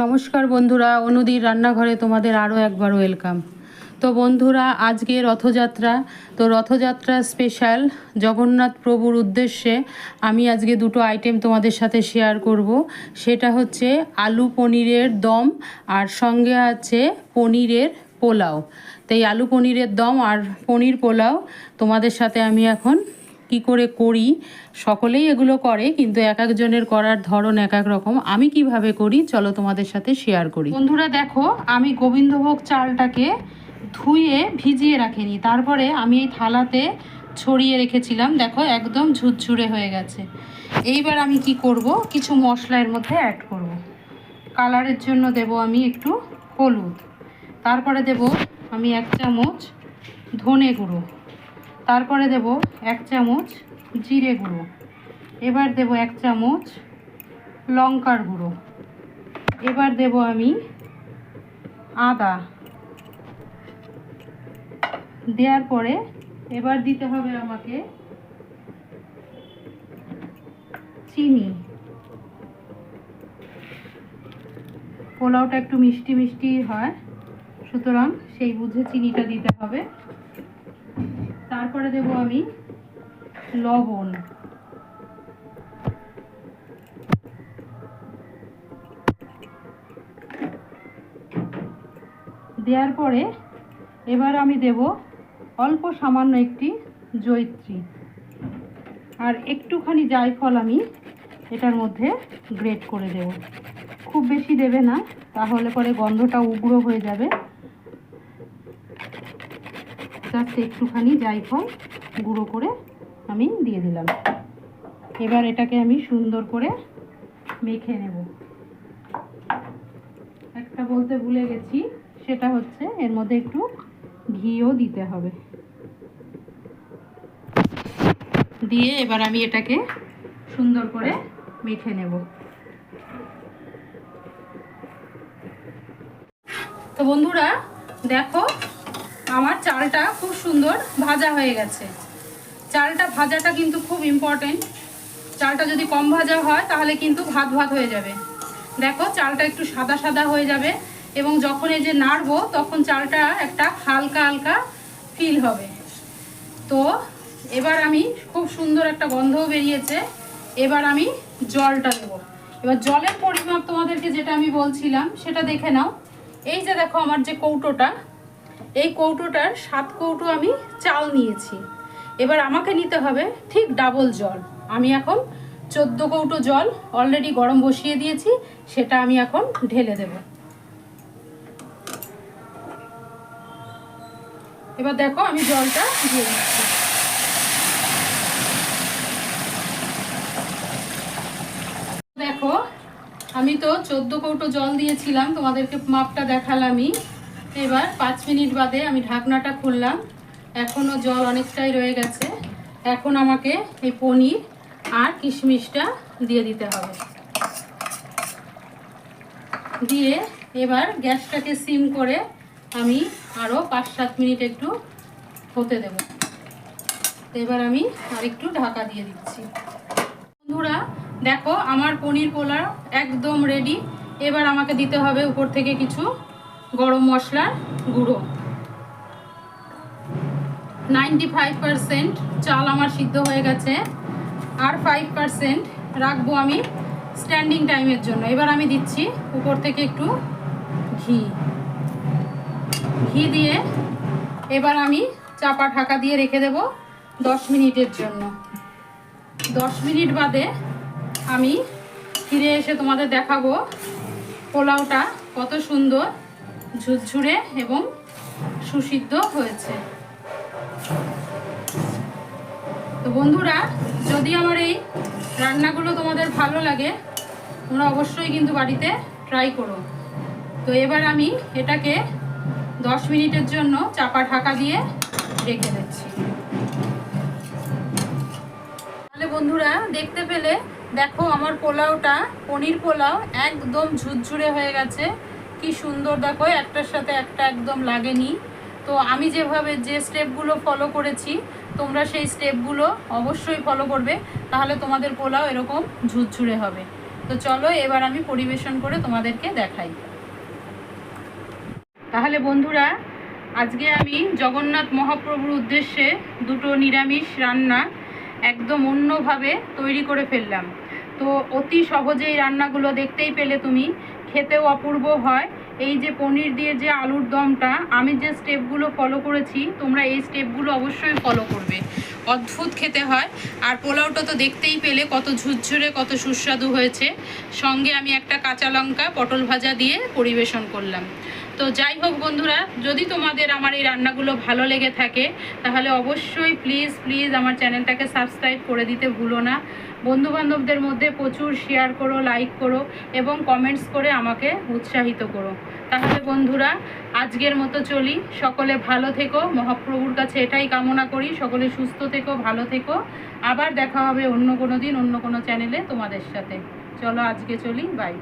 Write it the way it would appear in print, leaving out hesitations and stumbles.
নমস্কার বন্ধুরা, অনুদির রান্নাঘরে তোমাদের আরও একবার ওয়েলকাম। তো বন্ধুরা, আজকে রথযাত্রা। তো রথযাত্রা স্পেশাল জগন্নাথ প্রভুর উদ্দেশ্যে আমি আজকে দুটো আইটেম তোমাদের সাথে শেয়ার করব। সেটা হচ্ছে আলু পনিরের দম আর সঙ্গে আছে পনিরের পোলাও। তো এই আলু পনিরের দম আর পনির পোলাও তোমাদের সাথে আমি এখন কি করে করি। সকলেই এগুলো করে, কিন্তু এক একজনের করার ধরন এক এক রকম। আমি কিভাবে করি চলো তোমাদের সাথে শেয়ার করি। বন্ধুরা দেখো, আমি গোবিন্দভোগ চালটাকে ধুয়ে ভিজিয়ে রাখিনি, তারপরে আমি এই থালাতে ছড়িয়ে রেখেছিলাম। দেখো একদম ঝুরঝুরে হয়ে গেছে। এইবার আমি কি করব, কিছু মশলা এর মধ্যে অ্যাড করব। কালারের জন্য দেব আমি একটু হলুদ, তারপরে দেব আমি 1 চামচ ধনে গুঁড়ো, তারপরে দেব 1 চামচ জিরে গুঁড়ো, এবার দেব 1 চামচ লঙ্কার গুঁড়ো, এবার দেব আমি আদা। দেওয়ার পরে এবার দিতে হবে আমাকে চিনি। পোলাওটা একটু মিষ্টি মিষ্টি হয়, সুতরাং সেই বুঝে চিনিটা দিতে হবে। তারপরে দেব আমি লবণ, দেওয়ার পরে এবার আমি দেব অল্প সামান্য একটি জয়িত্রী আর একটুখানি জায়ফল আমি এটার মধ্যে গ্রেট করে দেব। খুব বেশি দেবে না, তাহলে পরে গন্ধটা উগ্র হয়ে যাবে। জাস্ট একটুখানি জায়ফল গুঁড়ো করে আমি দিয়ে দিলাম। এবার এটাকে আমি সুন্দর করে মেখে নেব। একটা বলতে ভুলে গেছি, সেটা হচ্ছে এর মধ্যে একটু ঘিও দিতে হবে। দিয়ে এবার আমি এটাকে সুন্দর করে মেখে নেব। তো বন্ধুরা দেখো, আমার চালটা খুব সুন্দর ভাজা হয়ে গেছে। চালটা ভাজাটা কিন্তু খুব ইম্পর্টেন্ট। চালটা যদি কম ভাজা হয় তাহলে কিন্তু ভাত ভাত হয়ে যাবে। দেখো চালটা একটু সাদা সাদা হয়ে যাবে, এবং যখন এই যে নাড়বো তখন চালটা একটা হালকা হালকা ফিল হবে। তো এবার আমি খুব সুন্দর একটা গন্ধও বেরিয়েছে। এবার আমি জলটা দেব। এবার জলের পরিমাপ তোমাদেরকে যেটা আমি বলছিলাম সেটা দেখে নাও। এই যে দেখো আমার যে কৌটোটা, এই কৌটোটার 7 কৌটো আমি চাল নিয়েছি। এবার আমাকে নিতে হবে ঠিক ডাবল জল। আমি এখন 14 কৌটো জল অলরেডি গরম বসিয়ে দিয়েছি, সেটা আমি এখন ঢেলে দেব। এবার দেখো আমি জলটা দিয়ে দিচ্ছি। দেখো আমি তো 14 কৌটো জল দিয়েছিলাম, তোমাদেরকে মাপটা দেখালামই। এবার 5 মিনিট বাদে আমি ঢাকনাটা খুললাম। এখনো জল অনেকটাই রয়ে গেছে। এখন আমাকে এই পনির আর কিশমিশটা দিয়ে দিতে হবে। দিয়ে এবার গ্যাসটাকে সিম করে আমি আরও 5-7 মিনিট একটু হতে দেব। এবার আমি আরেকটু ঢাকা দিয়ে দিচ্ছি। বন্ধুরা দেখো আমার পনির পোলাও একদম রেডি। এবার আমাকে দিতে হবে উপর থেকে কিছু গরম মশলার গুঁড়ো। 95% চাল আমার সিদ্ধ হয়ে গেছে, আর 5% রাখবো আমি স্ট্যান্ডিং টাইমের জন্য। এবার আমি দিচ্ছি উপর থেকে একটু ঘি দিয়ে এবার আমি চাপা ঢাকা দিয়ে রেখে দেব 10 মিনিটের জন্য। 10 মিনিট বাদে আমি ফিরে এসে তোমাদের দেখাবো পোলাওটা কত সুন্দর ঝুরঝুরে এবং সুসিদ্ধ হয়েছে। তো বন্ধুরা, যদি আমার এই রান্নাগুলো তোমাদের ভালো লাগে তোমরা অবশ্যই কিন্তু বাড়িতে ট্রাই করো। তো এবার আমি এটাকে 10 মিনিটের জন্য চাপা ঢাকা দিয়ে রেখে দিচ্ছি। তাহলে বন্ধুরা দেখতে পেলে দেখো আমার পোলাওটা পনির পোলাও একদম ঝুরঝুরে হয়ে গেছে। কি সুন্দর দেখো, একটার সাথে একটা একদম লাগেনি। তো আমি যেভাবে যে স্টেপগুলো ফলো করেছি তোমরা সেই স্টেপগুলো অবশ্যই ফলো করবে, তাহলে তোমাদের পোলাও এরকম ঝুরঝুরে হবে। তো চলো এবার আমি পরিবেশন করে তোমাদেরকে দেখাই। তাহলে বন্ধুরা, আজকে আমি জগন্নাথ মহাপ্রভুর উদ্দেশ্যে দুটো নিরামিষ রান্না একদম অন্যভাবে তৈরি করে ফেললাম। তো অতি সহজে এই রান্নাগুলো দেখতেই পেলে তুমি, খেতেও অপূর্ব হয়। এই যে পনির দিয়ে যে আলুর দমটা, আমি যে স্টেপগুলো ফলো করেছি তোমরা এই স্টেপগুলো অবশ্যই ফলো করবে, অদ্ভুত খেতে হয়। আর পোলাওটা তো দেখতেই পেলে কত ঝুরঝুরে, কত সুস্বাদু হয়েছে। সঙ্গে আমি একটা কাঁচা লঙ্কা পটল ভাজা দিয়ে পরিবেশন করলাম। তো যাই হোক বন্ধুরা, যদি তোমাদের আমার এই রান্নাগুলো ভালো লেগে থাকে তাহলে অবশ্যই প্লিজ প্লিজ আমার চ্যানেলটাকে সাবস্ক্রাইব করে দিতে ভুলো না। বন্ধুবান্ধবদের মধ্যে প্রচুর শেয়ার করো, লাইক করো এবং কমেন্টস করে আমাকে উৎসাহিত করো। তাহলে বন্ধুরা, আজকের মতো চলি। সকলে ভালো থেকো, মহাপ্রভুর কাছে এটাই কামনা করি সকলে সুস্থ থেকো, ভালো থেকো। আবার দেখা হবে অন্য কোনো দিন অন্য কোনো চ্যানেলে তোমাদের সাথে। চলো আজকে চলি, বাই।